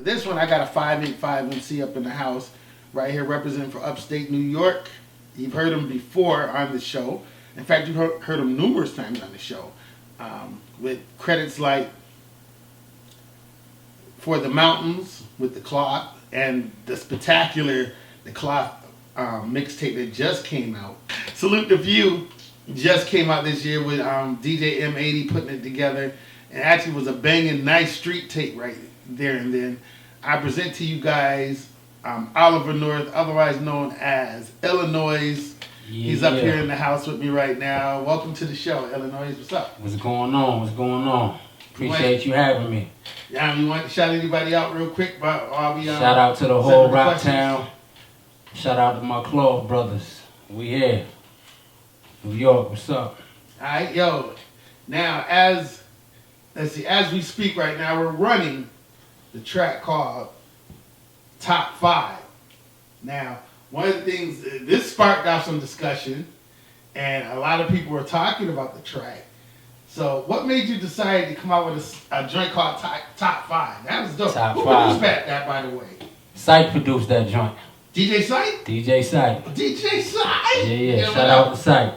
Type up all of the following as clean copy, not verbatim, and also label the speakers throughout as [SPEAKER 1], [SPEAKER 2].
[SPEAKER 1] this one, I got a 585 MC up in the house, right here representing for upstate New York. You've heard him before on the show. In fact, you've heard him numerous times on the show. With credits like For the Mountains with the Cloth and the spectacular The Cloth mixtape that just came out. Salute the View just came out this year with DJ M80 putting it together. It actually was a banging, nice street tape right there and then. I present to you guys Oliver North, otherwise known as Illanoise.
[SPEAKER 2] Yeah,
[SPEAKER 1] He's up here in the house with me right now. Welcome to the show, Illanoise. What's up?
[SPEAKER 2] What's going on? What's going on? Appreciate you having me.
[SPEAKER 1] Yeah, you want to shout anybody out real quick? While we,
[SPEAKER 2] shout out to the whole Rock Town. Shout out to my Cloth brothers. We here. New York, what's up?
[SPEAKER 1] Alright, yo. Now, as we speak right now, we're running the track called Top 5. Now, one of the things, this sparked off some discussion, and a lot of people were talking about the track. So, what made you decide to come out with a joint called Top 5? That was dope.
[SPEAKER 2] Top
[SPEAKER 1] Who
[SPEAKER 2] 5.
[SPEAKER 1] produced that, by the way?
[SPEAKER 2] Sight produced that joint.
[SPEAKER 1] DJ Sight?
[SPEAKER 2] DJ Sight.
[SPEAKER 1] DJ Sight?
[SPEAKER 2] Yeah. Shout out to Sight.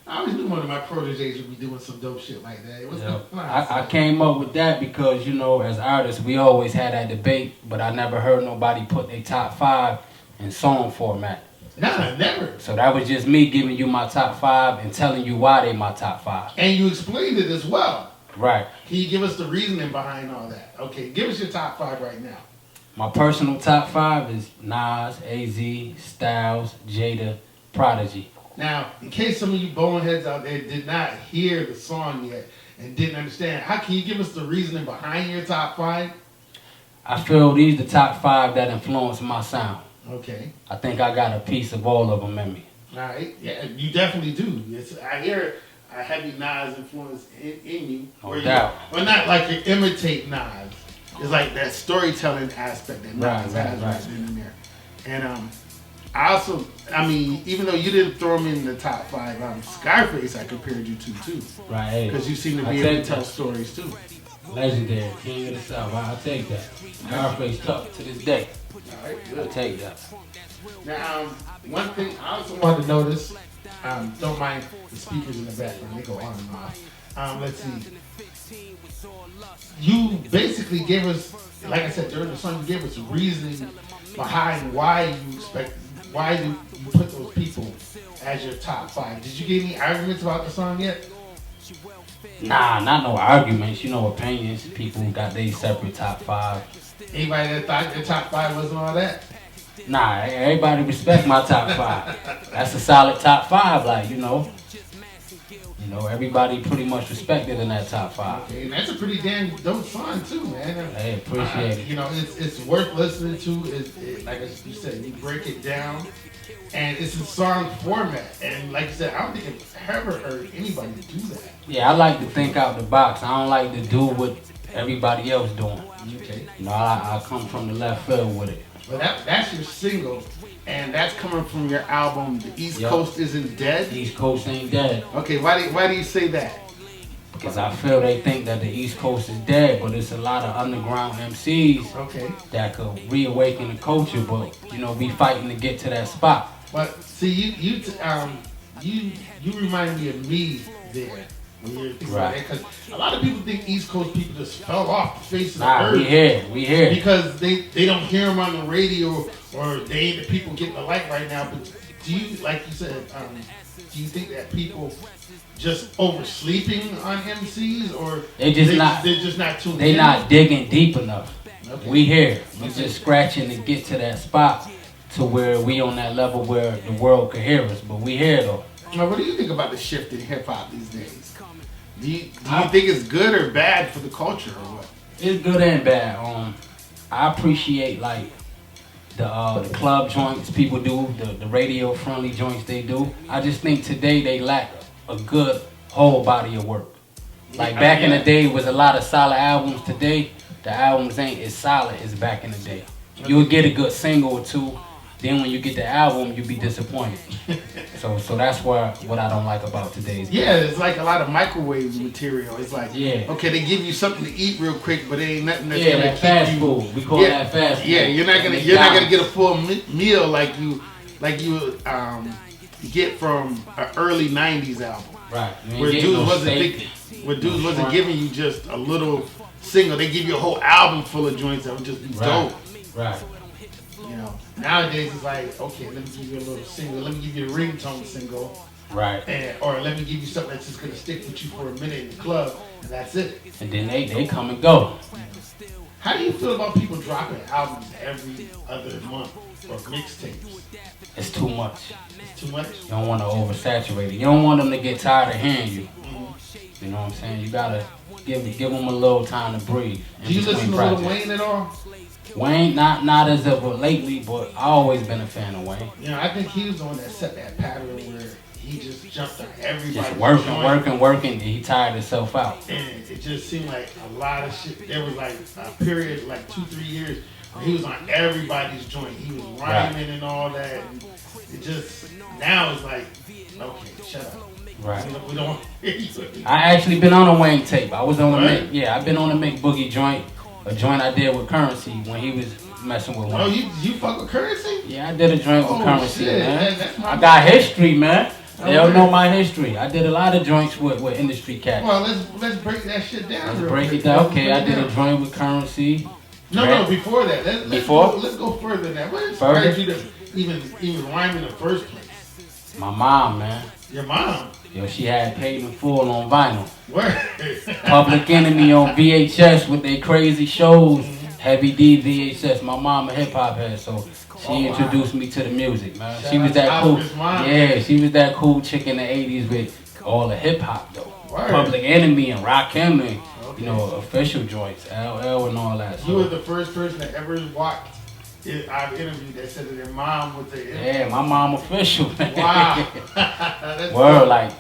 [SPEAKER 1] I always knew one of my proteges would be doing some dope shit like that.
[SPEAKER 2] I came up with that because, as artists, we always had that debate, but I never heard nobody put their top 5 in song format.
[SPEAKER 1] Nah, never.
[SPEAKER 2] So that was just me giving you my top 5 and telling you why they my top 5.
[SPEAKER 1] And you explained it as well.
[SPEAKER 2] Right.
[SPEAKER 1] Can you give us the reasoning behind all that? Okay, give us your top 5 right now.
[SPEAKER 2] My personal top 5 is Nas, AZ, Styles, Jada, Prodigy.
[SPEAKER 1] Now, in case some of you boneheads out there did not hear the song yet and didn't understand, how can you give us the reasoning behind your top 5?
[SPEAKER 2] I feel these the top 5 that influence my sound.
[SPEAKER 1] Okay.
[SPEAKER 2] I think I got a piece of all of them in me.
[SPEAKER 1] All right. Yeah, you definitely do. I hear a heavy Nas influence in you.
[SPEAKER 2] No doubt.
[SPEAKER 1] Or not like you imitate Nas. It's like that storytelling aspect that Nas has right in there. And even though you didn't throw him in the top 5, Scarface I compared you to too.
[SPEAKER 2] Right.
[SPEAKER 1] Because you seem to be able to tell stories too.
[SPEAKER 2] Legendary, King of the South. I'll take that. Scarface tough to this day.
[SPEAKER 1] All right, good.
[SPEAKER 2] I'll take that.
[SPEAKER 1] Now, one thing I also wanted to notice, don't mind the speakers in the background, they go on and off. Let's see. You basically gave us, like I said during the song, you gave us reasoning behind why you put those people as your top 5. Did you get any arguments about the song yet?
[SPEAKER 2] Nah, not no arguments. Opinions. People got their separate top 5.
[SPEAKER 1] Anybody that thought their top 5 wasn't all that?
[SPEAKER 2] Nah, everybody respect my top 5. That's a solid top 5, everybody pretty much respected in that top 5.
[SPEAKER 1] Okay, and that's a pretty damn dope song too, man.
[SPEAKER 2] Hey, appreciate it.
[SPEAKER 1] It's worth listening to. Like you said, you break it down, and it's in song format. And like you said, I don't think I've ever heard anybody do that.
[SPEAKER 2] Yeah, I like to think out the box. I don't like to do what everybody else doing.
[SPEAKER 1] Okay.
[SPEAKER 2] I come from the left field with it.
[SPEAKER 1] Well, that's your single, and that's coming from your album, The East Coast Isn't Dead?
[SPEAKER 2] East Coast Ain't Dead.
[SPEAKER 1] Okay, why do you say that?
[SPEAKER 2] Because I feel they think that the East Coast is dead, but it's a lot of underground MCs that could reawaken the culture, but, we fighting to get to that spot.
[SPEAKER 1] But, see, you remind me of me there. Right. Because a lot of people think East Coast people just fell off the face of the earth.
[SPEAKER 2] We here.
[SPEAKER 1] Because they don't hear them on the radio, or they ain't the people getting the light right now. But do you, like you said, do you think that people just oversleeping on MCs, or they're just not tuned in?
[SPEAKER 2] They're not digging deep enough.
[SPEAKER 1] Okay.
[SPEAKER 2] We here. We just scratching to get to that spot to where we on that level where the world could hear us. But we here though.
[SPEAKER 1] Now, what do you think about the shift in hip hop these days? Do you think it's good or bad for the culture, or what?
[SPEAKER 2] It's good and bad. I appreciate the club joints people do, the radio friendly joints they do. I just think today they lack a good whole body of work. Back in the day, it was a lot of solid albums. Today, the albums ain't as solid as back in the day. You would get a good single or two, Then when you get the album, you be disappointed. So that's what I don't like about today's.
[SPEAKER 1] Yeah, it's like a lot of microwave material. It's like,
[SPEAKER 2] Yeah.
[SPEAKER 1] okay, they give you something to eat real quick, but it ain't nothing that's
[SPEAKER 2] Yeah,
[SPEAKER 1] gonna
[SPEAKER 2] that
[SPEAKER 1] keep
[SPEAKER 2] fast
[SPEAKER 1] you.
[SPEAKER 2] food. We call that fast food.
[SPEAKER 1] Yeah, you're not gonna get a full meal like you get from an early '90s album.
[SPEAKER 2] Right.
[SPEAKER 1] Where dudes wasn't giving you just a little single. They give you a whole album full of joints that would just be dope.
[SPEAKER 2] Right.
[SPEAKER 1] You know, nowadays it's like, okay, let me give you a little single. Let me give you a ringtone single.
[SPEAKER 2] Right.
[SPEAKER 1] Or let me give you something that's just gonna stick with you for a minute in the club, and that's it.
[SPEAKER 2] And then they come and go.
[SPEAKER 1] How do you feel about people dropping albums every other month or mixtapes?
[SPEAKER 2] It's too much.
[SPEAKER 1] It's too much?
[SPEAKER 2] You don't want to oversaturate it. You don't want them to get tired of hearing you. Mm-hmm. You know what I'm saying? You gotta give them a little time to breathe.
[SPEAKER 1] Do you listen to Lil Wayne at all?
[SPEAKER 2] Wayne, not as of lately, but I always been a fan of Wayne.
[SPEAKER 1] You know, I think he was the one that set that pattern where he just jumped on everybody.
[SPEAKER 2] Just working, and he tired himself out.
[SPEAKER 1] And it just seemed like a lot of shit. There was like a period, like 2-3 years, where he was on everybody's joint. He was rhyming and all that. And it just, now it's like, okay, shut up.
[SPEAKER 2] Right.
[SPEAKER 1] We don't hear you.
[SPEAKER 2] I actually been on a Wayne tape. I was on a Mick. Yeah, I've been on a Mick Boogie joint. A joint I did with Currency when he was messing with Wayne.
[SPEAKER 1] Oh, you fuck with Currency?
[SPEAKER 2] Yeah, I did a joint with Currency,
[SPEAKER 1] shit.
[SPEAKER 2] man. I got history, man. They don't know my history. I did a lot of joints with industry cats.
[SPEAKER 1] Well, let's break that shit down.
[SPEAKER 2] Let's break it down. Okay, I did a joint with Currency.
[SPEAKER 1] No, before that. Let's go further than that. What inspired you to even rhyme in the first place?
[SPEAKER 2] My mom, man.
[SPEAKER 1] Your mom?
[SPEAKER 2] Yo, she had Paid in Full on vinyl.
[SPEAKER 1] Where?
[SPEAKER 2] Public Enemy on VHS with their crazy shows. Heavy D VHS. My mom a HipHop head, so she introduced me to the music, man. She was that cool. Yeah, she was that cool chick in the 80s with all the HipHop though.
[SPEAKER 1] Word.
[SPEAKER 2] Public Enemy and Rakim and you know, official joints, LL and all that. So.
[SPEAKER 1] You were the first person that ever walked I've interviewed that said that their mom was the
[SPEAKER 2] Yeah, my mom official.
[SPEAKER 1] Wow. That's
[SPEAKER 2] Word,
[SPEAKER 1] cool.
[SPEAKER 2] like,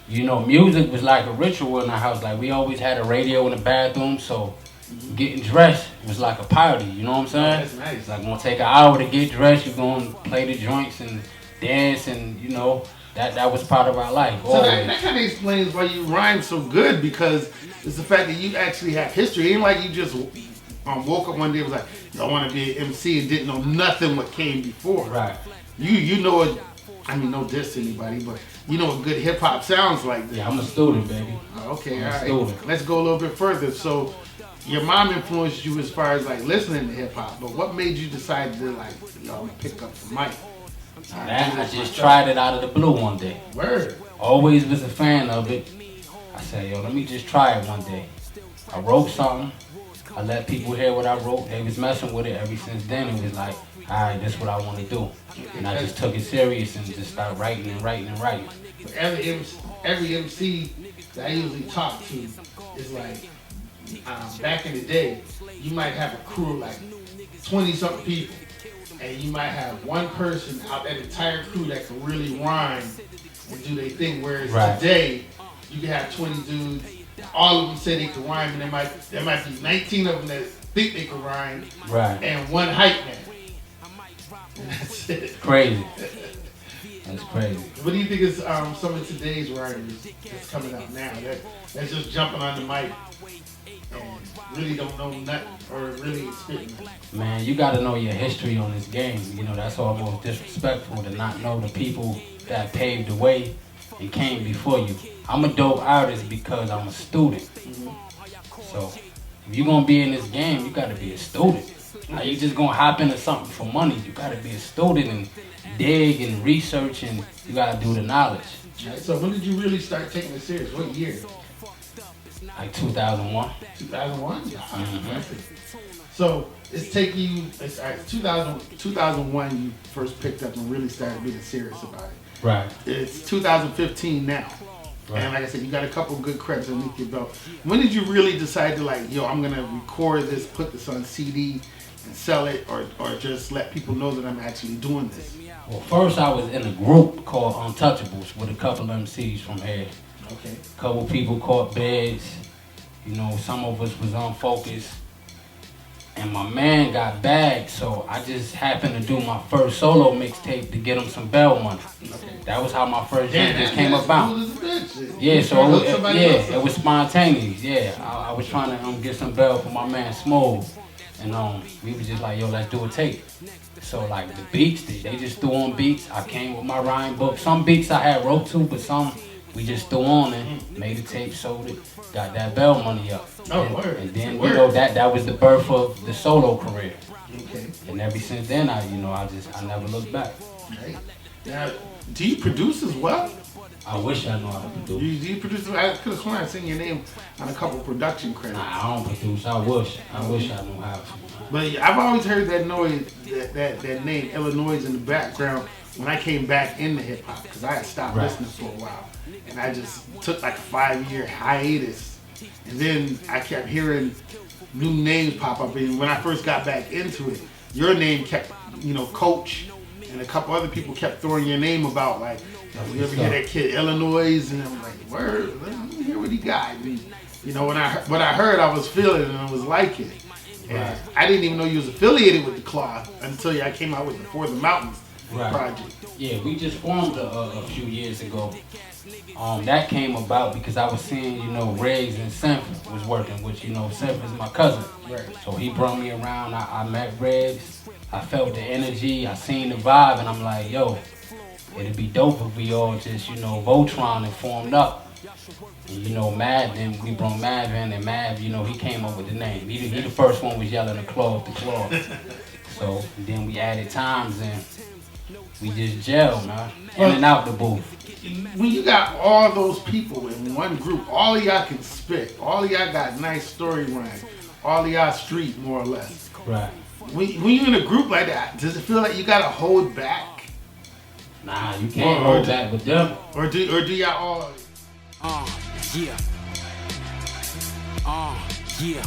[SPEAKER 2] you know, music was like a ritual in our house. Like, we always had a radio in the bathroom, so getting dressed was like a party, you know what I'm saying?
[SPEAKER 1] Oh, that's nice.
[SPEAKER 2] It's like, gonna take an hour to get dressed, you're gonna play the joints and dance, and, you know, that was part of our life.
[SPEAKER 1] So that kind of explains why you rhyme so good, because it's the fact that you actually have history. It ain't like you just woke up one day and was like, I want to be an MC and didn't know nothing what came before.
[SPEAKER 2] Right.
[SPEAKER 1] You know it. I mean, no diss to anybody, but you know what good hip hop sounds like.
[SPEAKER 2] Yeah, I'm a student, baby.
[SPEAKER 1] Okay,
[SPEAKER 2] I'm
[SPEAKER 1] all right. Let's go a little bit further. So, your mom influenced you as far as like listening to hip hop, but what made you decide to like, I'm gonna pick up the mic?
[SPEAKER 2] I just tried it out of the blue one day.
[SPEAKER 1] Word.
[SPEAKER 2] Always was a fan of it. I said, let me just try it one day. I wrote something. I let people hear what I wrote. They was messing with it. Ever since then, it was like, all right, this is what I want to do. And I just took it serious and just started writing and writing and writing.
[SPEAKER 1] Every MC that I usually talk to is like, back in the day, you might have a crew of like 20-something people. And you might have one person out that entire crew that can really rhyme and do their thing. Whereas today, you can have 20 dudes, all of them say they can rhyme, and there might be 19 of them that think they can rhyme, and one hype man. And that's it.
[SPEAKER 2] Crazy. That's crazy.
[SPEAKER 1] What do you think is some of today's writers that's coming out now? That's just jumping on the mic and really don't know nothing or really spitting.
[SPEAKER 2] Man, you got to know your history on this game. You know, that's almost disrespectful to not know the people that paved the way and came before you. I'm a dope artist because I'm a student. So, if you're going to be in this game, you got to be a student. Now, you just going to hop into something for money. You got to be a student and dig and research, and you got to do the knowledge.
[SPEAKER 1] Right, so when did you really start taking it serious? What year?
[SPEAKER 2] Like 2001.
[SPEAKER 1] 2001? So it's taking you, it's 2001 you first picked up and really started being serious about it.
[SPEAKER 2] Right.
[SPEAKER 1] It's 2015 now.
[SPEAKER 2] Right.
[SPEAKER 1] And like I said, you got a couple good credits underneath your belt. When did you really decide to like, I'm going to record this, put this on CD and sell it, or just let people know that I'm actually doing this?
[SPEAKER 2] Well, first I was in a group called Untouchables with a couple of MCs from here.
[SPEAKER 1] Okay.
[SPEAKER 2] A couple people caught beds. You know, some of us was unfocused. and my man got bagged, so I just happened to do my first solo mixtape to get him some bail money. That was how my first joint just came about. Yeah, so it was spontaneous. Yeah, I was trying to get some bail for my man Smooth, and we was just like, yo, let's do a tape. So like the beats, they just threw on beats. I came with my rhyme book. Some beats I had wrote to, but some we just threw on and made a tape, sold it, got that bail money up. And then you know that was the birth of the solo career.
[SPEAKER 1] Okay.
[SPEAKER 2] And ever since then, I never looked back.
[SPEAKER 1] Okay. Now, do you produce as well?
[SPEAKER 2] I wish I knew how to produce.
[SPEAKER 1] Do you produce? I could have sworn I seen your name on a couple production credits.
[SPEAKER 2] Nah, I don't produce. I wish I knew how to.
[SPEAKER 1] But I've always heard that noise, that name Illanoise in the background when I came back into hip hop, because I had stopped listening for a while, and I just took like a 5-year hiatus, and then I kept hearing new names pop up. And when I first got back into it, your name kept, Coach, and a couple other people kept throwing your name about, like, you ever hear that kid Illanoise? And I'm like, word, let me hear what he got. And, what I heard, I was feeling and I was liking it. And I didn't even know you was affiliated with the Cloth until I came out with the For the Mountains project.
[SPEAKER 2] Yeah, we just formed a few years ago. That came about because I was seeing, Riggs and Synth was working, which, Synth is my cousin.
[SPEAKER 1] Right.
[SPEAKER 2] So he brought me around. I met Riggs. I felt the energy. I seen the vibe, and I'm like, yo, it'd be dope if we all just, Voltron and formed up. And, Mav, then we brought Mav in, and Mav, he came up with the name. He the first one was yelling the Claw. So then we added times, and we just gelled, man. In and out the booth.
[SPEAKER 1] When you got all those people in one group, all of y'all can spit, all of y'all got nice story rhymes, all of y'all street, more or less.
[SPEAKER 2] Right.
[SPEAKER 1] When you're in a group like that, does it feel like you gotta hold back?
[SPEAKER 2] Nah, you can't hold back with them.
[SPEAKER 1] Or do y'all all...
[SPEAKER 3] Yeah. Yeah.